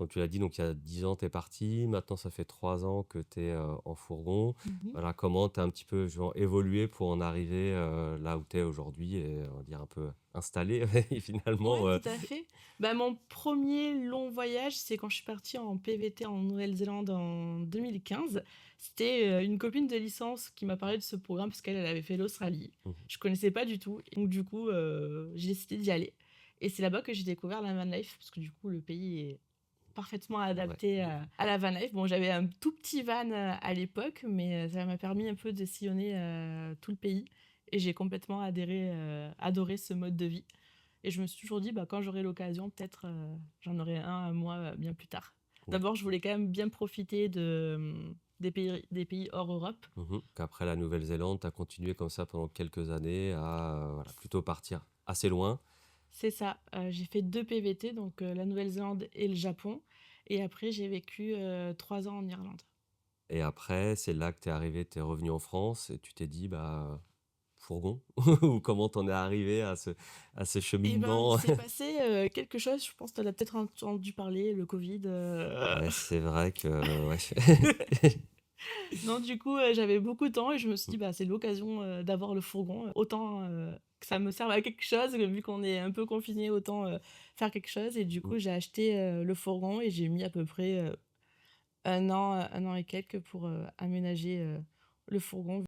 comme tu l'as dit, donc il y a 10 ans, tu es parti. Maintenant, ça fait 3 ans que tu es en fourgon. Mmh. Voilà, comment tu as un petit peu genre, évolué pour en arriver là où tu es aujourd'hui et on va dire un peu installé et finalement. Ouais, tout à fait. Bah, mon premier long voyage, c'est quand je suis partie en PVT en Nouvelle-Zélande en 2015. C'était, une copine de licence qui m'a parlé de ce programme parce qu'elle, elle avait fait l'Australie. Mhm. Je connaissais pas du tout et donc du coup, j'ai décidé d'y aller et c'est là-bas que j'ai découvert la van life parce que du coup, le pays est parfaitement Ouais. adapté à la van life. Bon, j'avais un tout petit van, à l'époque, mais ça m'a permis un peu de sillonner, tout le pays et j'ai complètement adoré ce mode de vie. Et je me suis toujours dit, bah, quand j'aurai l'occasion, peut-être j'en aurai un à moi bien plus tard. Ouais. D'abord, je voulais quand même bien profiter des pays hors Europe. Mhm. Qu'après la Nouvelle-Zélande, tu as continué comme ça pendant quelques années à voilà, plutôt partir assez loin. C'est ça. J'ai fait 2 PVT, donc la Nouvelle-Zélande et le Japon. Et après, j'ai vécu 3 ans en Irlande. Et après, c'est là que tu es arrivé, tu es revenu en France et tu t'es dit, bah, fourgon? Ou comment t'en es arrivé à ce Et ben, il cheminement? s'est passé quelque chose, je pense que tu en as peut-être entendu parler, le Covid. Ouais, c'est vrai que, ouais. Non, du coup, j'avais beaucoup de temps et je me suis dit: «Bah, c'est l'occasion, d'avoir le fourgon, autant, que ça me serve à quelque chose, vu qu'on est un peu confiné autant, faire quelque chose» et du coup, j'ai acheté, le fourgon et j'ai mis à peu près, 1 an et quelques pour, aménager, le fourgon.